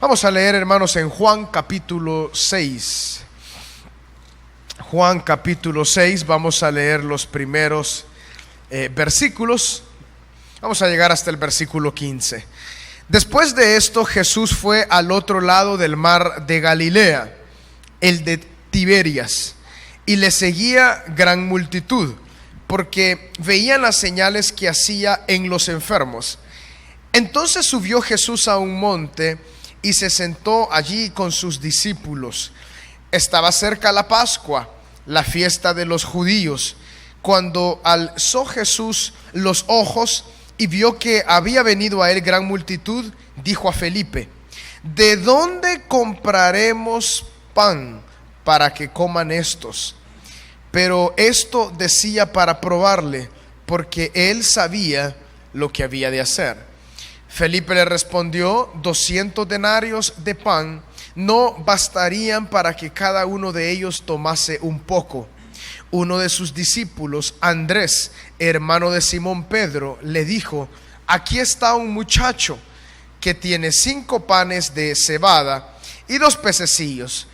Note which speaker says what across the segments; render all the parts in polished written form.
Speaker 1: Vamos a leer, hermanos, en Juan capítulo 6. Juan capítulo 6, vamos a leer los primeros versículos. Vamos a llegar hasta el versículo 15. Después de esto, Jesús fue al otro lado del mar de Galilea, el de Tiberias, y le seguía gran multitud, porque veían las señales que hacía en los enfermos. Entonces subió Jesús a un monte y se sentó allí con sus discípulos. Estaba cerca la Pascua, la fiesta de los judíos. Cuando alzó Jesús los ojos y vio que había venido a él gran multitud, dijo a Felipe: ¿de dónde compraremos pan para que coman estos? Pero esto decía para probarle, porque él sabía lo que había de hacer. Felipe le respondió: 200 denarios de pan no bastarían para que cada uno de ellos tomase un poco. Uno de sus discípulos, Andrés, hermano de Simón Pedro, le dijo: aquí está un muchacho que tiene 5 panes de cebada y 2 pececillos.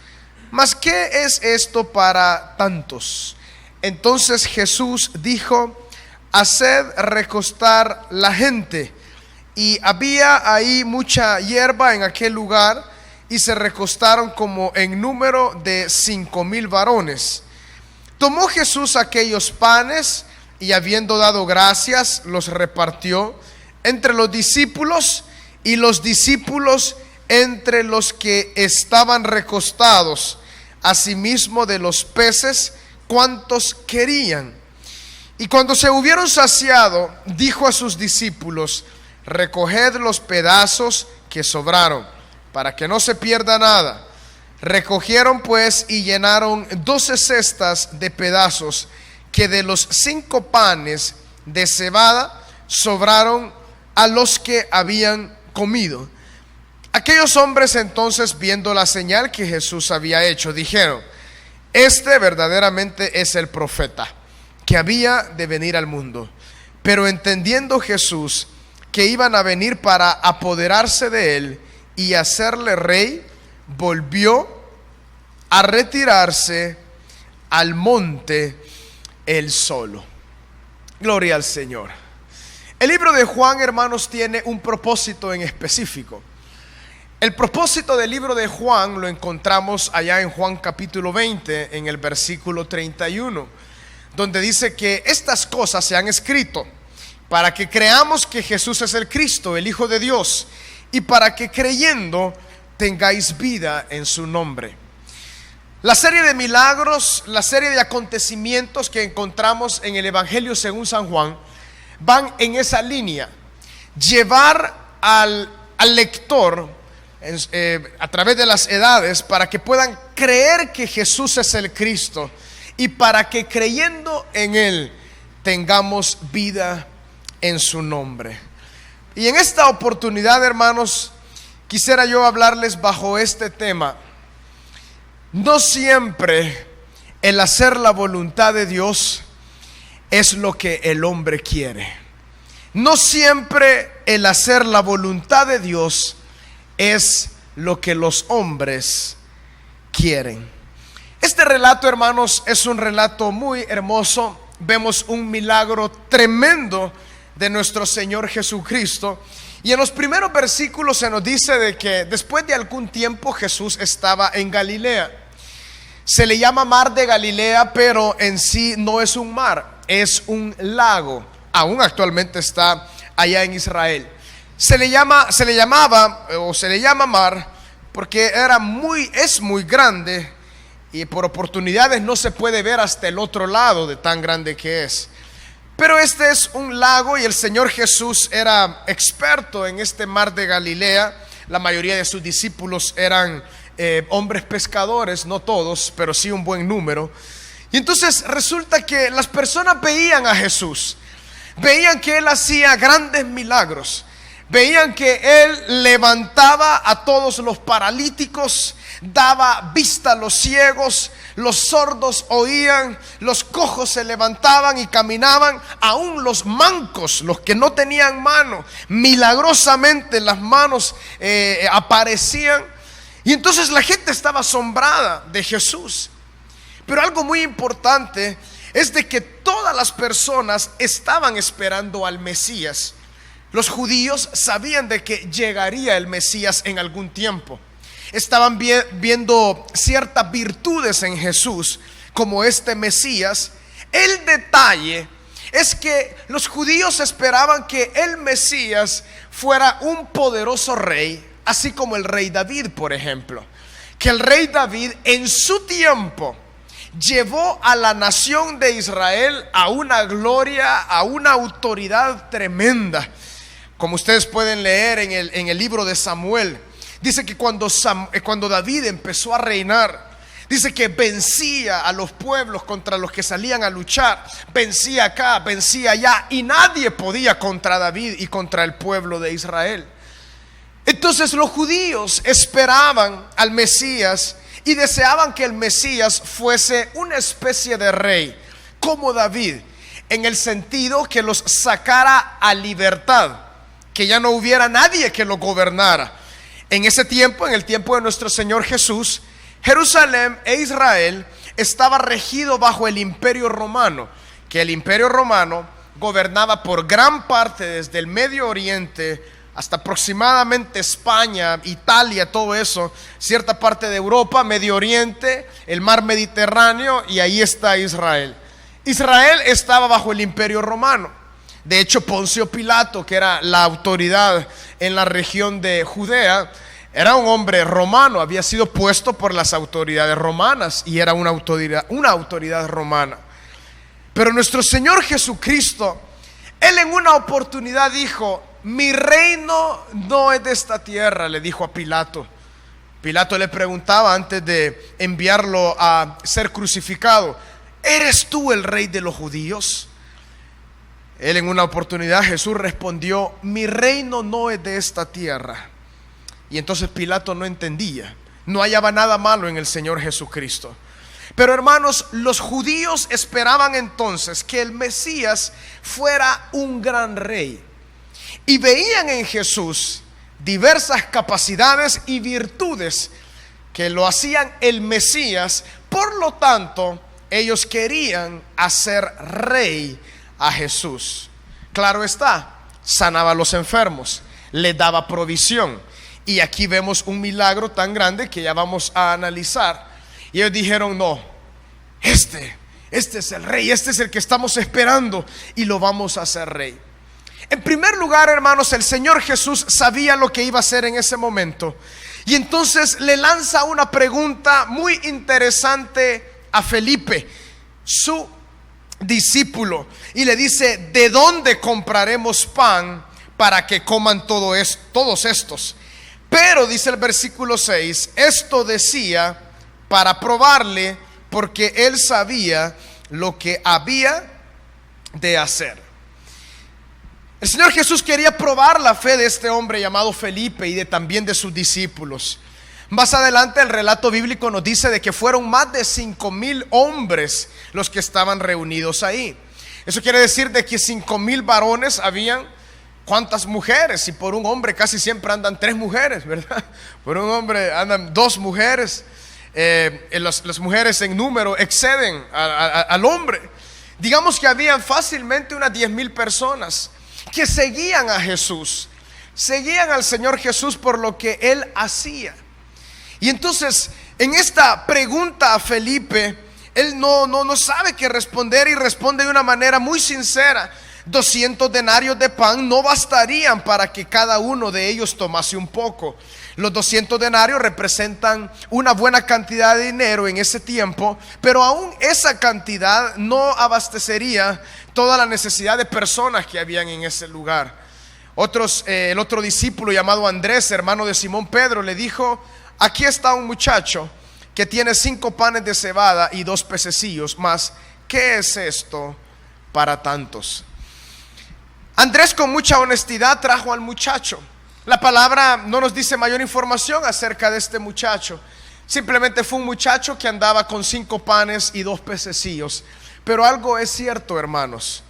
Speaker 1: ¿Mas qué es esto para tantos? Entonces Jesús dijo: haced recostar la gente. Y había ahí mucha hierba en aquel lugar, y se recostaron como en número de 5,000 varones. Tomó Jesús aquellos panes, y habiendo dado gracias, los repartió entre los discípulos, y los discípulos entre los que estaban recostados, asimismo de los peces, cuantos querían. Y cuando se hubieron saciado, dijo a sus discípulos: recoged los pedazos que sobraron, para que no se pierda nada. Recogieron pues y llenaron 12 cestas de pedazos, que de los 5 panes de cebada sobraron a los que habían comido. Aquellos hombres entonces, viendo la señal que Jesús había hecho, dijeron: este verdaderamente es el profeta que había de venir al mundo. Pero entendiendo Jesús que iban a venir para apoderarse de él y hacerle rey, volvió a retirarse al monte él solo. Gloria al Señor. El libro de Juan, hermanos, tiene un propósito en específico. El propósito del libro de Juan lo encontramos allá en Juan capítulo 20, en el versículo 31, donde dice que estas cosas se han escrito para que creamos que Jesús es el Cristo, el Hijo de Dios, y para que creyendo tengáis vida en su nombre. La serie de milagros, la serie de acontecimientos que encontramos en el Evangelio según San Juan, van en esa línea: llevar al lector a través de las edades para que puedan creer que Jesús es el Cristo, y para que creyendo en él tengamos vida en su nombre. Y en esta oportunidad, hermanos, quisiera yo hablarles bajo este tema: no siempre el hacer la voluntad de Dios es lo que el hombre quiere. No siempre el hacer la voluntad de Dios es lo que los hombres quieren. Este relato, hermanos, es un relato muy hermoso. Vemos un milagro tremendo de nuestro Señor Jesucristo. Y en los primeros versículos se nos dice de que después de algún tiempo Jesús estaba en Galilea. Se le llama mar de Galilea, pero en sí no es un mar, es un lago. Aún actualmente está allá en Israel. Se le llama mar porque es muy grande, y por oportunidades no se puede ver hasta el otro lado de tan grande que es. Pero este es un lago, y el Señor Jesús era experto en este mar de Galilea. La mayoría de sus discípulos eran hombres pescadores, no todos, pero sí un buen número. Y entonces resulta que las personas veían a Jesús, veían que él hacía grandes milagros, Veían que Él levantaba a todos los paralíticos, daba vista a los ciegos, los sordos oían, los cojos se levantaban y caminaban, aún los mancos, los que no tenían mano, milagrosamente las manos aparecían. Y entonces la gente estaba asombrada de Jesús. Pero algo muy importante es de que todas las personas estaban esperando al Mesías. Los judíos sabían de que llegaría el Mesías en algún tiempo. Estaban viendo ciertas virtudes en Jesús como este Mesías. El detalle es que los judíos esperaban que el Mesías fuera un poderoso rey, así como el rey David, por ejemplo. Que el rey David en su tiempo llevó a la nación de Israel a una gloria, a una autoridad tremenda. Como ustedes pueden leer en el libro de Samuel, dice que cuando David empezó a reinar, dice que vencía a los pueblos contra los que salían a luchar, vencía acá, vencía allá, y nadie podía contra David y contra el pueblo de Israel. Entonces los judíos esperaban al Mesías y deseaban que el Mesías fuese una especie de rey, como David, en el sentido que los sacara a libertad, que ya no hubiera nadie que lo gobernara. En ese tiempo, en el tiempo de nuestro Señor Jesús, Jerusalén e Israel estaba regido bajo el Imperio Romano, que el Imperio Romano gobernaba por gran parte desde el Medio Oriente hasta aproximadamente España, Italia, todo eso, cierta parte de Europa, Medio Oriente, el mar Mediterráneo, y ahí está Israel. Israel estaba bajo el Imperio Romano. De hecho, Poncio Pilato, que era la autoridad en la región de Judea, era un hombre romano, había sido puesto por las autoridades romanas y era una autoridad romana. Pero nuestro Señor Jesucristo, Él en una oportunidad dijo: mi reino no es de esta tierra, le dijo a Pilato. Pilato le preguntaba antes de enviarlo a ser crucificado: ¿eres tú el rey de los judíos? Él en una oportunidad, Jesús respondió: mi reino no es de esta tierra. Y entonces Pilato no entendía, no hallaba nada malo en el Señor Jesucristo. Pero hermanos, los judíos esperaban entonces que el Mesías fuera un gran rey, y veían en Jesús diversas capacidades y virtudes que lo hacían el Mesías. Por lo tanto, ellos querían hacer rey a Jesús. Claro está, sanaba a los enfermos, le daba provisión, y aquí vemos un milagro tan grande que ya vamos a analizar. Y ellos dijeron: no, este es el rey, este es el que estamos esperando y lo vamos a hacer rey. En primer lugar, hermanos, el Señor Jesús sabía lo que iba a hacer en ese momento, y entonces le lanza una pregunta muy interesante a Felipe, su discípulo, y le dice: ¿de dónde compraremos pan para que coman todos estos? Pero dice el versículo 6, esto decía para probarle, porque él sabía lo que había de hacer. El Señor Jesús quería probar la fe de este hombre llamado Felipe y también de sus discípulos. Más adelante el relato bíblico nos dice de que fueron más de 5,000 hombres los que estaban reunidos ahí. Eso quiere decir de que 5,000 varones habían. ¿Cuántas mujeres? Y por un hombre casi siempre andan 3 mujeres, ¿verdad? Por un hombre andan 2 mujeres. Las mujeres en número exceden al hombre. Digamos que habían fácilmente unas 10,000 personas que seguían a Jesús, seguían al Señor Jesús por lo que Él hacía. Y entonces en esta pregunta a Felipe, él no sabe qué responder, y responde de una manera muy sincera: 200 denarios de pan no bastarían para que cada uno de ellos tomase un poco. Los 200 denarios representan una buena cantidad de dinero en ese tiempo, pero aún esa cantidad no abastecería toda la necesidad de personas que habían en ese lugar. El otro discípulo llamado Andrés, hermano de Simón Pedro, le dijo: aquí está un muchacho que tiene 5 panes de cebada y 2 pececillos, mas ¿qué es esto para tantos? Andrés con mucha honestidad trajo al muchacho. La palabra no nos dice mayor información acerca de este muchacho. Simplemente fue un muchacho que andaba con 5 panes y 2 pececillos. Pero algo es cierto, hermanos.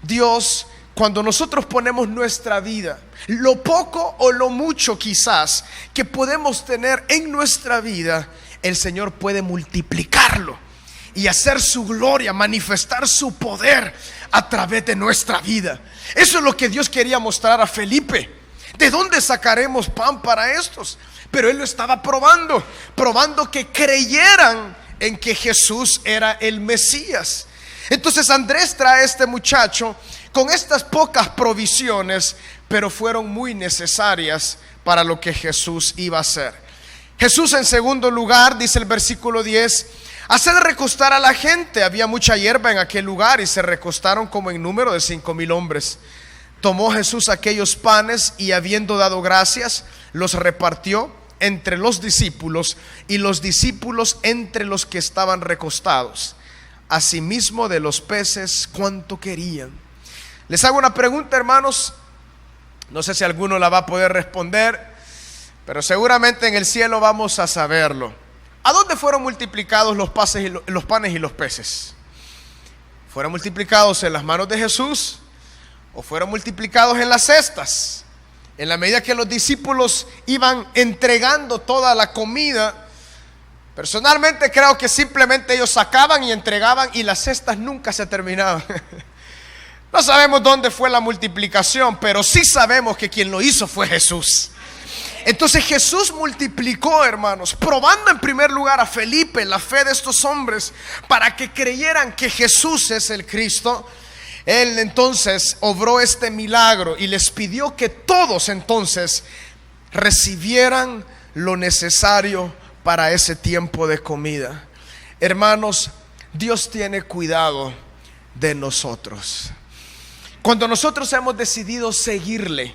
Speaker 1: Dios, cuando nosotros ponemos nuestra vida, lo poco o lo mucho quizás que podemos tener en nuestra vida, el Señor puede multiplicarlo y hacer su gloria, manifestar su poder a través de nuestra vida. Eso es lo que Dios quería mostrar a Felipe. ¿De dónde sacaremos pan para estos? Pero él lo estaba probando que creyeran en que Jesús era el Mesías. Entonces Andrés trae a este muchacho con estas pocas provisiones, pero fueron muy necesarias para lo que Jesús iba a hacer. Jesús, en segundo lugar, dice el versículo 10, hace de recostar a la gente. Había mucha hierba en aquel lugar y se recostaron como en número de 5,000 hombres. Tomó Jesús aquellos panes y, habiendo dado gracias, los repartió entre los discípulos y los discípulos entre los que estaban recostados. Asimismo de los peces, cuánto querían. Les hago una pregunta, hermanos. No sé si alguno la va a poder responder, pero seguramente en el cielo vamos a saberlo. ¿A dónde fueron multiplicados los panes y los peces? ¿Fueron multiplicados en las manos de Jesús o fueron multiplicados en las cestas? En la medida que los discípulos iban entregando toda la comida, personalmente creo que simplemente ellos sacaban y entregaban y las cestas nunca se terminaban. No sabemos dónde fue la multiplicación, pero sí sabemos que quien lo hizo fue Jesús. Entonces Jesús multiplicó, hermanos, probando en primer lugar a Felipe la fe de estos hombres para que creyeran que Jesús es el Cristo. Él entonces obró este milagro y les pidió que todos entonces recibieran lo necesario para ese tiempo de comida. Hermanos, Dios tiene cuidado de nosotros. Cuando nosotros hemos decidido seguirle,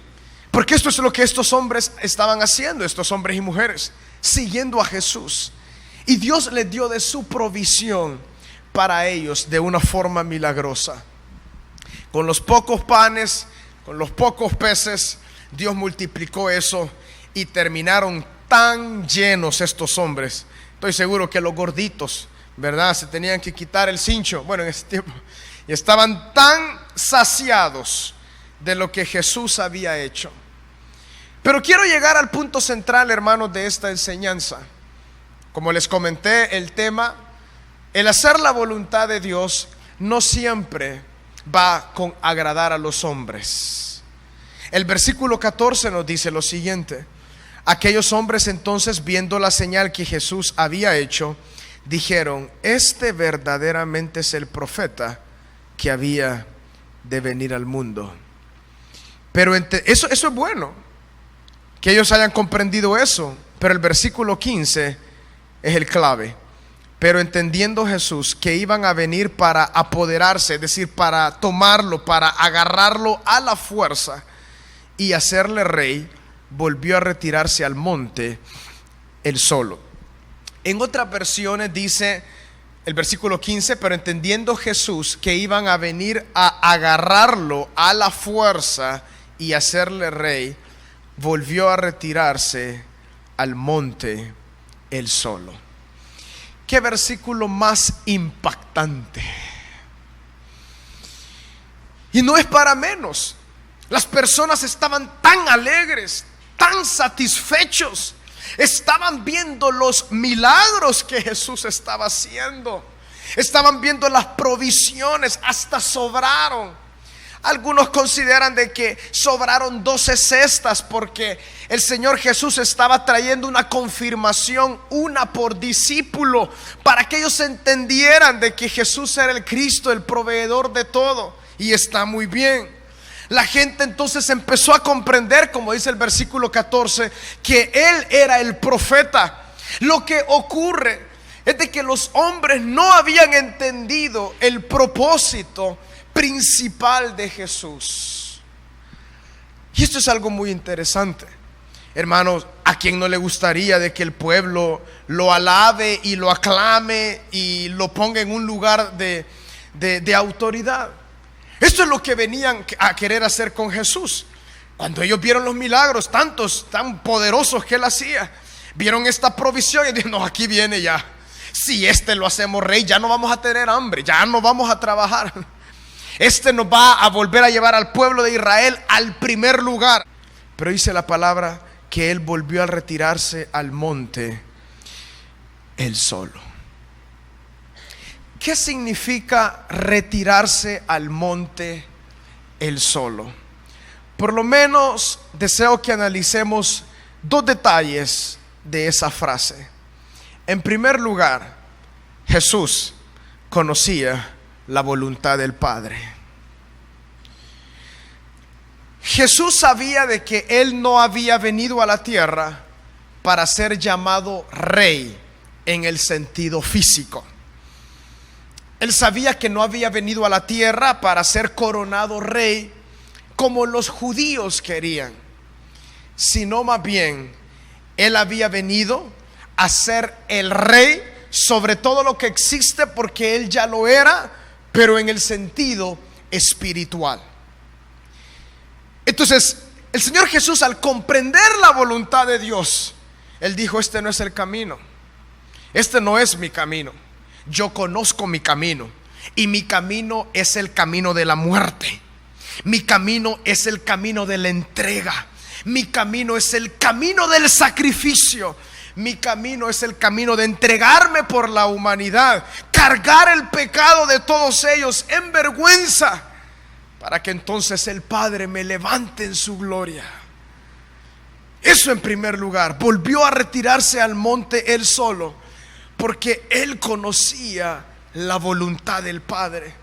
Speaker 1: porque esto es lo que estos hombres estaban haciendo, estos hombres y mujeres, siguiendo a Jesús. Y Dios les dio de su provisión para ellos de una forma milagrosa. Con los pocos panes, con los pocos peces, Dios multiplicó eso y terminaron tan llenos estos hombres. Estoy seguro que los gorditos, ¿verdad?, se tenían que quitar el cincho, bueno, en ese tiempo, y estaban tan saciados de lo que Jesús había hecho. Pero quiero llegar al punto central, hermanos, de esta enseñanza. Como les comenté, el tema, el hacer la voluntad de Dios no siempre va con agradar a los hombres. El versículo 14 nos dice lo siguiente: aquellos hombres entonces, viendo la señal que Jesús había hecho, dijeron: este verdaderamente es el profeta que había de venir al mundo. Pero eso es bueno, que ellos hayan comprendido eso. Pero el versículo 15 es el clave. Pero entendiendo Jesús que iban a venir para apoderarse, es decir, para tomarlo, para agarrarlo a la fuerza y hacerle rey, volvió a retirarse al monte él solo. En otras versiones dice el versículo 15: pero entendiendo Jesús que iban a venir a agarrarlo a la fuerza y hacerle rey, volvió a retirarse al monte él solo. Qué versículo más impactante. Y no es para menos. Las personas estaban tan alegres, tan satisfechos, estaban viendo los milagros que Jesús estaba haciendo, estaban viendo las provisiones, hasta sobraron. Algunos consideran de que sobraron 12 cestas porque el Señor Jesús estaba trayendo una confirmación, una por discípulo, para que ellos entendieran de que Jesús era el Cristo, el proveedor de todo. Y está muy bien. La gente entonces empezó a comprender, como dice el versículo 14, que Él era el profeta. Lo que ocurre es de que los hombres no habían entendido el propósito principal de Jesús. Y esto es algo muy interesante, hermanos. ¿A quién no le gustaría de que el pueblo lo alabe y lo aclame y lo ponga en un lugar de autoridad? Esto es lo que venían a querer hacer con Jesús. Cuando ellos vieron los milagros, tantos, tan poderosos que él hacía, vieron esta provisión y dijeron: no, aquí viene ya. Si lo hacemos rey, ya no vamos a tener hambre, ya no vamos a trabajar. Nos va a volver a llevar al pueblo de Israel al primer lugar. Pero dice la palabra que él volvió a retirarse al monte él solo. ¿Qué significa retirarse al monte él solo? Por lo menos deseo que analicemos dos detalles de esa frase. En primer lugar, Jesús conocía la voluntad del Padre. Jesús sabía de que él no había venido a la tierra para ser llamado rey en el sentido físico. Él sabía que no había venido a la tierra para ser coronado rey como los judíos querían, sino más bien él había venido a ser el rey sobre todo lo que existe, porque él ya lo era, pero en el sentido espiritual. Entonces, el Señor Jesús, al comprender la voluntad de Dios, él dijo: este no es el camino, este no es mi camino. Yo conozco mi camino, y mi camino es el camino de la muerte. Mi camino es el camino de la entrega. Mi camino es el camino del sacrificio. Mi camino es el camino de entregarme por la humanidad, cargar el pecado de todos ellos en vergüenza, para que entonces el Padre me levante en su gloria. Eso en primer lugar. Volvió a retirarse al monte él solo, porque él conocía la voluntad del Padre.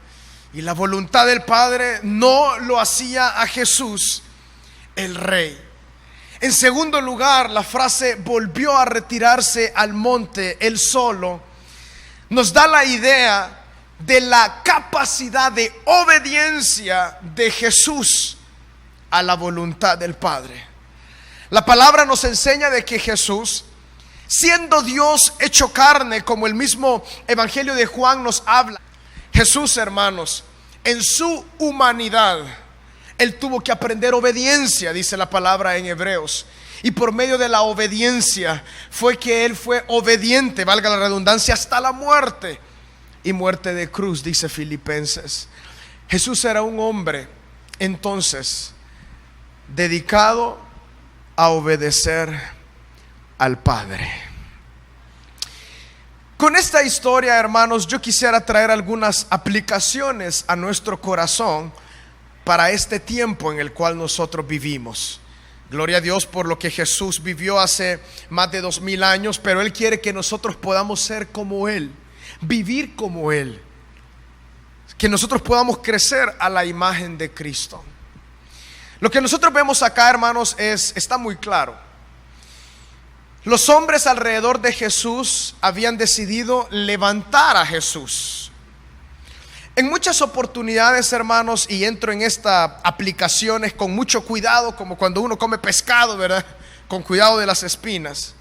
Speaker 1: Y la voluntad del Padre no lo hacía a Jesús el rey. En segundo lugar, la frase volvió a retirarse al monte él solo nos da la idea de la capacidad de obediencia de Jesús a la voluntad del Padre. La palabra nos enseña de que Jesús, siendo Dios hecho carne, como el mismo Evangelio de Juan nos habla, Jesús, hermanos, en su humanidad, él tuvo que aprender obediencia, dice la palabra en Hebreos. Y por medio de la obediencia fue que él fue obediente, valga la redundancia, hasta la muerte, y muerte de cruz, dice Filipenses. Jesús era un hombre entonces dedicado a obedecer al Padre. Con esta historia, hermanos, yo quisiera traer algunas aplicaciones a nuestro corazón para este tiempo en el cual nosotros vivimos. Gloria a Dios por lo que Jesús vivió hace más de 2000 años, pero Él quiere que nosotros podamos ser como Él, vivir como Él, que nosotros podamos crecer a la imagen de Cristo. Lo que nosotros vemos acá, hermanos, está muy claro. Los hombres alrededor de Jesús habían decidido levantar a Jesús. En muchas oportunidades, hermanos, y entro en estas aplicaciones con mucho cuidado, como cuando uno come pescado, ¿verdad? Con cuidado de las espinas.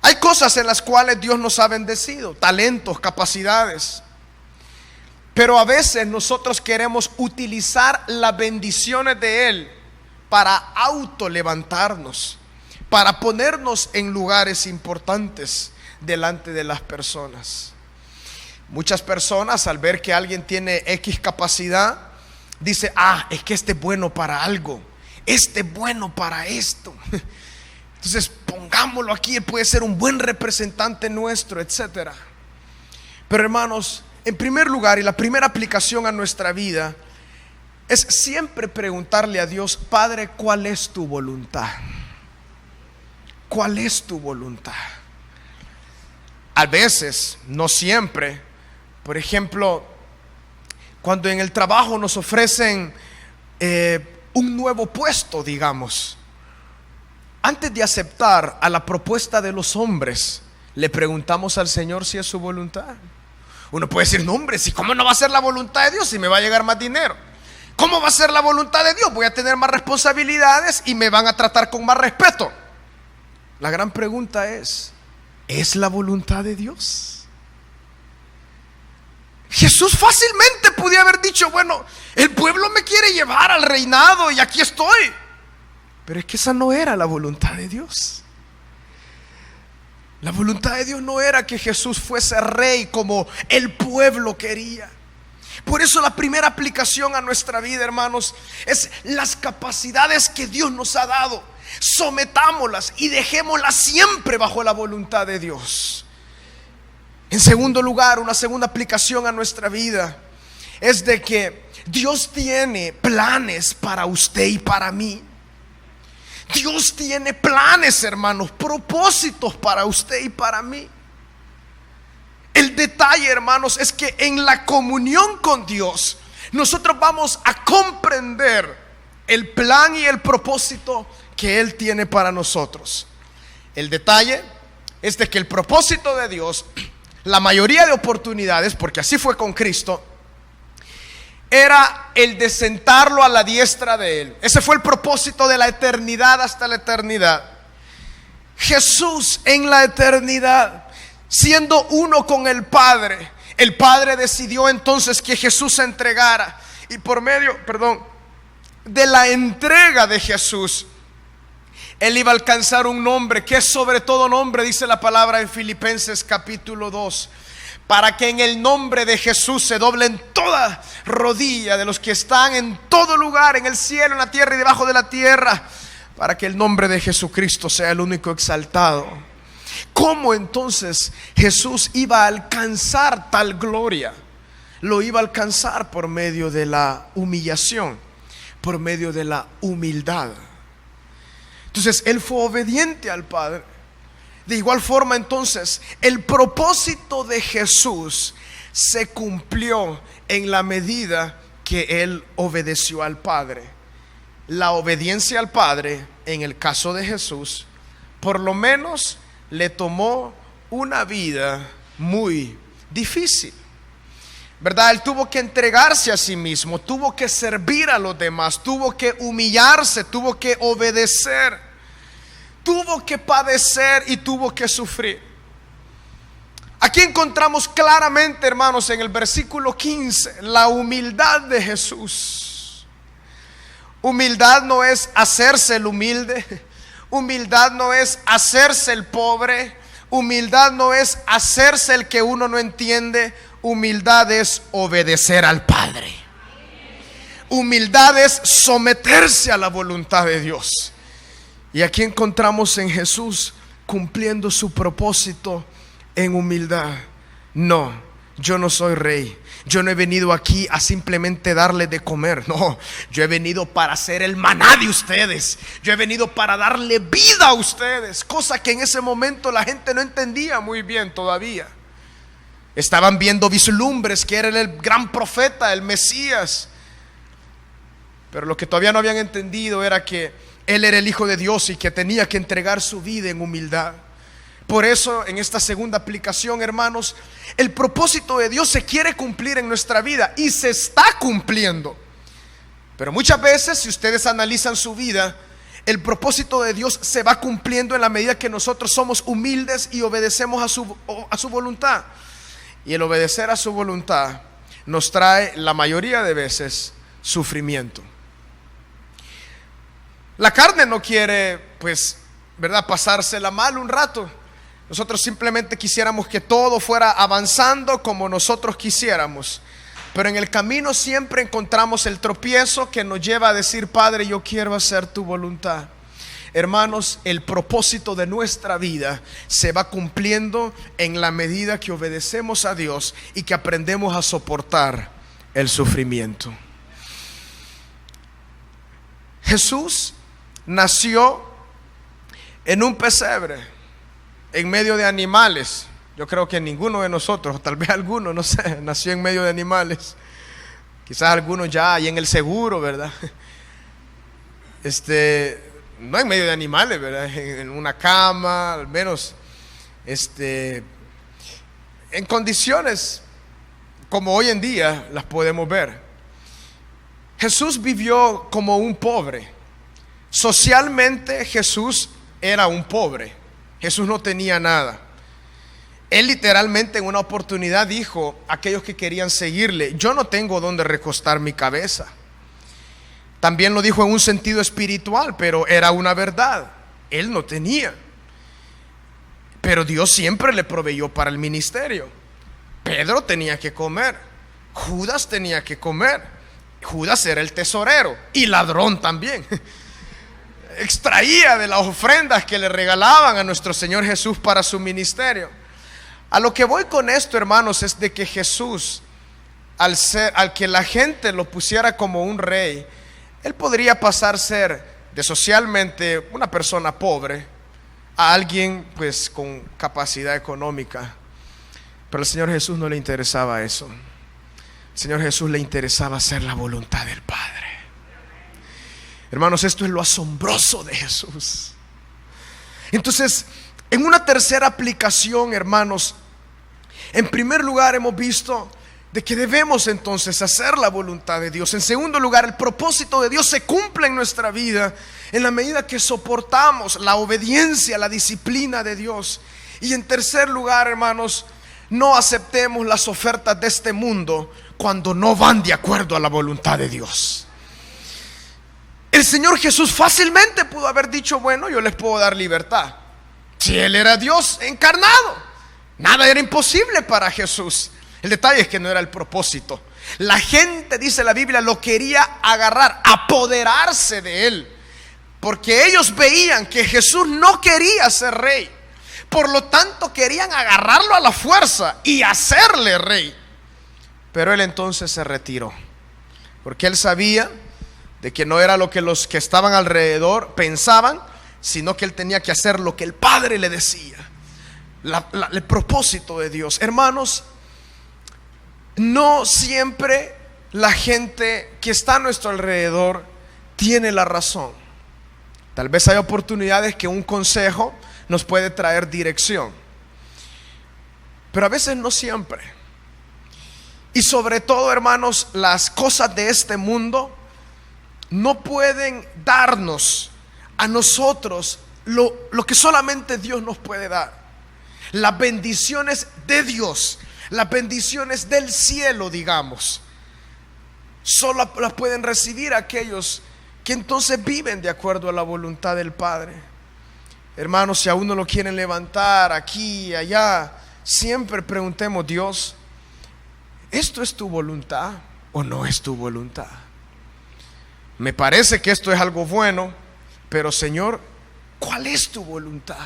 Speaker 1: Hay cosas en las cuales Dios nos ha bendecido, talentos, capacidades. Pero a veces nosotros queremos utilizar las bendiciones de Él para autolevantarnos, para ponernos en lugares importantes delante de las personas. Muchas personas, al ver que alguien tiene X capacidad, dice: es que este es bueno para algo, este es bueno para esto, entonces pongámoslo aquí, él puede ser un buen representante nuestro, etcétera. Pero hermanos, en primer lugar, y la primera aplicación a nuestra vida es siempre preguntarle a Dios: Padre, ¿cuál es tu voluntad? ¿Cuál es tu voluntad? A veces, no siempre. Por ejemplo, cuando en el trabajo nos ofrecen un nuevo puesto, digamos, antes de aceptar a la propuesta de los hombres, le preguntamos al Señor si es su voluntad. Uno puede decir: no, hombre, si ¿cómo no va a ser la voluntad de Dios si me va a llegar más dinero? ¿Cómo va a ser la voluntad de Dios? Voy a tener más responsabilidades y me van a tratar con más respeto. La gran pregunta ¿es la voluntad de Dios? Jesús fácilmente podía haber dicho, bueno, el pueblo me quiere llevar al reinado y aquí estoy. Pero es que esa no era la voluntad de Dios. La voluntad de Dios no era que Jesús fuese rey como el pueblo quería. Por eso la primera aplicación a nuestra vida, hermanos, es las capacidades que Dios nos ha dado. Sometámoslas y dejémoslas siempre bajo la voluntad de Dios. En segundo lugar, una segunda aplicación a nuestra vida es de que Dios tiene planes para usted y para mí. Dios tiene planes, hermanos, propósitos para usted y para mí. El detalle, hermanos, es que en la comunión con Dios nosotros vamos a comprender el plan y el propósito que Él tiene para nosotros. El detalle es de que el propósito de Dios, la mayoría de oportunidades, porque así fue con Cristo, era el de sentarlo a la diestra de Él. Ese fue el propósito de la eternidad hasta la eternidad. Jesús en la eternidad, siendo uno con el Padre decidió entonces que Jesús se entregara. Y por medio, de la entrega de Jesús, Él iba a alcanzar un nombre que es sobre todo nombre, dice la palabra en Filipenses capítulo 2. Para que en el nombre de Jesús se doblen toda rodilla de los que están en todo lugar, en el cielo, en la tierra y debajo de la tierra, para que el nombre de Jesucristo sea el único exaltado. ¿Cómo entonces Jesús iba a alcanzar tal gloria? Lo iba a alcanzar por medio de la humillación, por medio de la humildad. Entonces Él fue obediente al Padre. De igual forma, entonces, el propósito de Jesús se cumplió en la medida que Él obedeció al Padre. La obediencia al Padre, en el caso de Jesús, por lo menos le tomó una vida muy difícil, ¿verdad? Él tuvo que entregarse a sí mismo, tuvo que servir a los demás, tuvo que humillarse, tuvo que obedecer, tuvo que padecer y tuvo que sufrir. Aquí encontramos claramente, hermanos, en el versículo 15, la humildad de Jesús. Humildad no es hacerse el humilde. Humildad no es hacerse el pobre. Humildad no es hacerse el que uno no entiende. Humildad es obedecer al Padre. Humildad es someterse a la voluntad de Dios. Y aquí encontramos en Jesús cumpliendo su propósito en humildad. No, yo no soy rey. Yo no he venido aquí a simplemente darle de comer. No, yo he venido para ser el maná de ustedes. Yo he venido para darle vida a ustedes. Cosa que en ese momento la gente no entendía muy bien todavía. Estaban viendo vislumbres que era el gran profeta, el Mesías. Pero lo que todavía no habían entendido era que Él era el Hijo de Dios y que tenía que entregar su vida en humildad. Por eso, en esta segunda aplicación, hermanos, el propósito de Dios se quiere cumplir en nuestra vida y se está cumpliendo. Pero muchas veces, si ustedes analizan su vida, el propósito de Dios se va cumpliendo en la medida que nosotros somos humildes y obedecemos a su voluntad. Y el obedecer a su voluntad nos trae la mayoría de veces sufrimiento. La carne no quiere, ¿verdad?, pasársela mal un rato. Nosotros simplemente quisiéramos que todo fuera avanzando como nosotros quisiéramos. Pero en el camino siempre encontramos el tropiezo que nos lleva a decir: Padre, yo quiero hacer tu voluntad. Hermanos, el propósito de nuestra vida se va cumpliendo en la medida que obedecemos a Dios y que aprendemos a soportar el sufrimiento. Jesús nació en un pesebre, en medio de animales. Yo creo que ninguno de nosotros, o tal vez alguno, no sé, nació en medio de animales. Quizás algunos ya ahí en el seguro, ¿verdad? No en medio de animales, ¿verdad? En una cama, al menos, en condiciones como hoy en día las podemos ver. Jesús vivió como un pobre. Socialmente Jesús era un pobre. Jesús no tenía nada. Él literalmente en una oportunidad dijo a aquellos que querían seguirle: yo no tengo donde recostar mi cabeza. También lo dijo en un sentido espiritual, pero era una verdad. Él no tenía, pero Dios siempre le proveyó para el ministerio. Pedro tenía que comer, Judas tenía que comer. Judas era el tesorero y ladrón también. Extraía de las ofrendas que le regalaban a nuestro Señor Jesús para su ministerio. A lo que voy con esto, hermanos, es de que Jesús, al que la gente lo pusiera como un rey, Él podría pasar a ser de socialmente una persona pobre a alguien pues con capacidad económica. Pero al Señor Jesús no le interesaba eso. Al Señor Jesús le interesaba hacer la voluntad del Padre. Hermanos, esto es lo asombroso de Jesús. Entonces, en una tercera aplicación, hermanos, en primer lugar hemos visto de que debemos entonces hacer la voluntad de Dios. En segundo lugar, el propósito de Dios se cumple en nuestra vida en la medida que soportamos la obediencia, la disciplina de Dios. Y en tercer lugar, hermanos, no aceptemos las ofertas de este mundo cuando no van de acuerdo a la voluntad de Dios. El Señor Jesús fácilmente pudo haber dicho: bueno, yo les puedo dar libertad. Si Él era Dios encarnado, nada era imposible para Jesús. El detalle es que no era el propósito. La gente, dice la Biblia, lo quería agarrar, apoderarse de Él, porque ellos veían que Jesús no quería ser rey. Por lo tanto, querían agarrarlo a la fuerza y hacerle rey. Pero Él entonces se retiró, porque Él sabía de que no era lo que los que estaban alrededor pensaban, sino que Él tenía que hacer lo que el Padre le decía. El propósito de Dios. Hermanos, no siempre la gente que está a nuestro alrededor tiene la razón. Tal vez hay oportunidades que un consejo nos puede traer dirección, pero a veces no siempre. Y sobre todo, hermanos, las cosas de este mundo no pueden darnos a nosotros lo que solamente Dios nos puede dar. Las bendiciones de Dios, las bendiciones del cielo, digamos, solo las pueden recibir aquellos que entonces viven de acuerdo a la voluntad del Padre. Hermanos, si a uno lo quieren levantar aquí y allá, siempre preguntemos: Dios, ¿esto es tu voluntad o no es tu voluntad? Me parece que esto es algo bueno, pero Señor, ¿cuál es tu voluntad?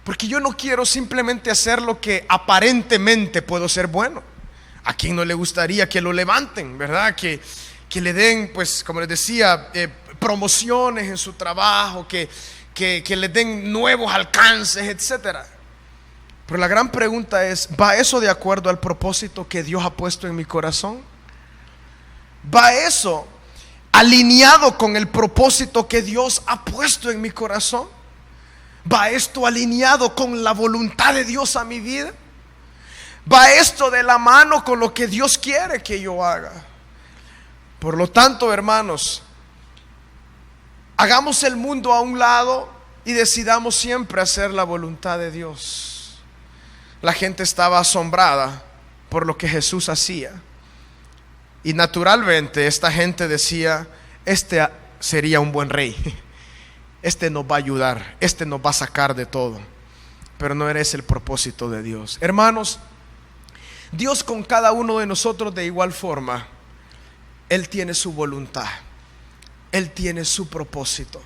Speaker 1: Porque yo no quiero simplemente hacer lo que aparentemente puedo ser bueno. ¿A quién no le gustaría que lo levanten, verdad? Que le den, pues, como les decía, promociones en su trabajo, que le den nuevos alcances, etcétera. Pero la gran pregunta es: ¿va eso de acuerdo al propósito que Dios ha puesto en mi corazón? ¿Va eso alineado con el propósito que Dios ha puesto en mi corazón? ¿Va esto alineado con la voluntad de Dios a mi vida? ¿Va esto de la mano con lo que Dios quiere que yo haga? Por lo tanto, hermanos, hagamos el mundo a un lado y decidamos siempre hacer la voluntad de Dios. La gente estaba asombrada por lo que Jesús hacía, y naturalmente esta gente decía: este sería un buen rey, este nos va a ayudar, este nos va a sacar de todo. Pero no era ese el propósito de Dios. Hermanos, Dios con cada uno de nosotros de igual forma, Él tiene su voluntad, Él tiene su propósito.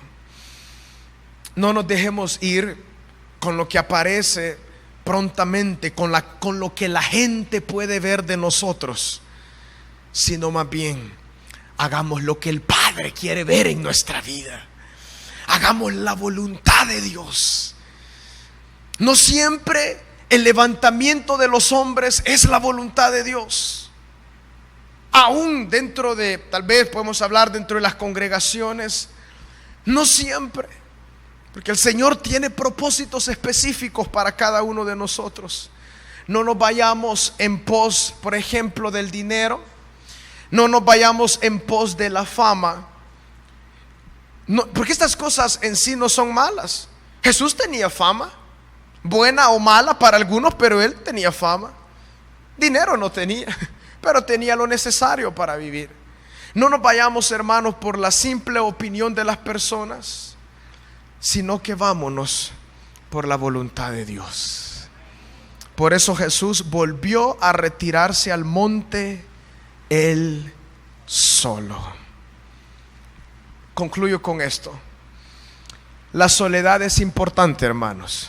Speaker 1: No nos dejemos ir con lo que aparece prontamente, con lo que la gente puede ver de nosotros, sino más bien hagamos lo que el Padre quiere ver en nuestra vida. Hagamos la voluntad de Dios. No siempre el levantamiento de los hombres es la voluntad de Dios. Aún dentro de, tal vez podemos hablar dentro de las congregaciones, no siempre, porque el Señor tiene propósitos específicos para cada uno de nosotros. No nos vayamos en pos, por ejemplo, del dinero. No nos vayamos en pos de la fama. No, porque estas cosas en sí no son malas. Jesús tenía fama. buena o mala para algunos, pero él tenía fama. Dinero no tenía, pero tenía lo necesario para vivir. No nos vayamos, hermanos, por la simple opinión de las personas, sino que vámonos por la voluntad de Dios. Por eso Jesús volvió a retirarse al monte él solo. Concluyo con esto. La soledad es importante, hermanos.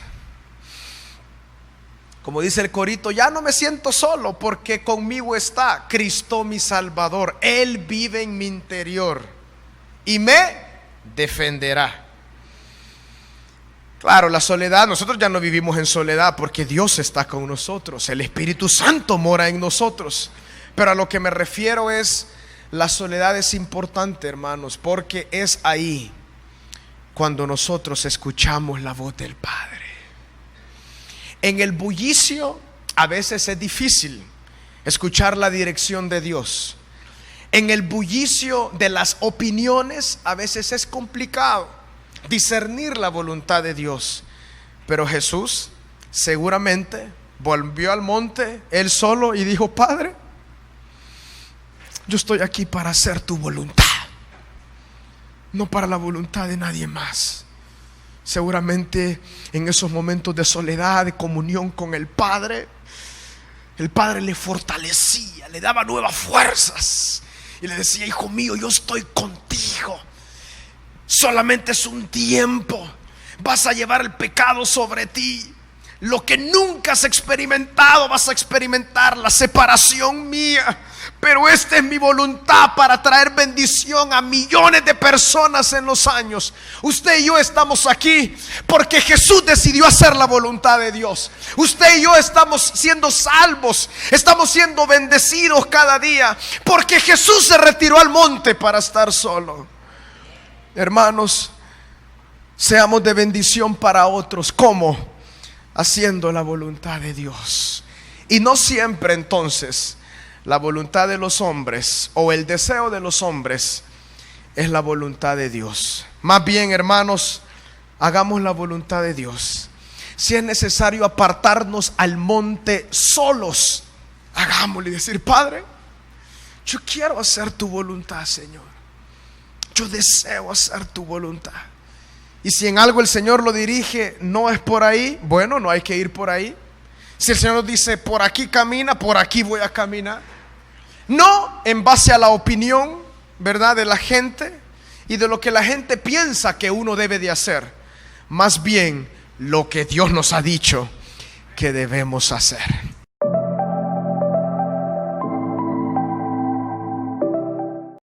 Speaker 1: Como dice el corito, ya no me siento solo porque conmigo está Cristo mi Salvador. Él vive en mi interior y me defenderá. Claro, la soledad, nosotros ya no vivimos en soledad porque Dios está con nosotros. El Espíritu Santo mora en nosotros. Pero a lo que me refiero es, la soledad es importante, hermanos, porque es ahí cuando nosotros escuchamos la voz del Padre. En el bullicio a veces es difícil escuchar la dirección de Dios. En el bullicio de las opiniones a veces es complicado discernir la voluntad de Dios. Pero Jesús seguramente volvió al monte él solo y dijo: Padre, yo estoy aquí para hacer tu voluntad, no para la voluntad de nadie más. Seguramente en esos momentos de soledad, de comunión con el Padre le fortalecía, le daba nuevas fuerzas y le decía: hijo mío, yo estoy contigo, solamente es un tiempo, vas a llevar el pecado sobre ti, lo que nunca has experimentado vas a experimentar, la separación mía, pero esta es mi voluntad para traer bendición a millones de personas en los años. Usted y yo estamos aquí porque Jesús decidió hacer la voluntad de Dios. Usted y yo estamos siendo salvos, estamos siendo bendecidos cada día porque Jesús se retiró al monte para estar solo. Hermanos, seamos de bendición para otros. ¿Cómo? Haciendo la voluntad de Dios. Y no siempre entonces la voluntad de los hombres o el deseo de los hombres es la voluntad de Dios. Más bien, hermanos, hagamos la voluntad de Dios. Si es necesario apartarnos al monte solos, hagámoslo y decir: Padre, yo quiero hacer tu voluntad, Señor. Yo deseo hacer tu voluntad. Y si en algo el Señor lo dirige, no es por ahí, bueno, no hay que ir por ahí. Si el Señor nos dice: por aquí camina, por aquí voy a caminar. No en base a la opinión, ¿verdad?, de la gente y de lo que la gente piensa que uno debe de hacer. Más bien lo que Dios nos ha dicho que debemos hacer.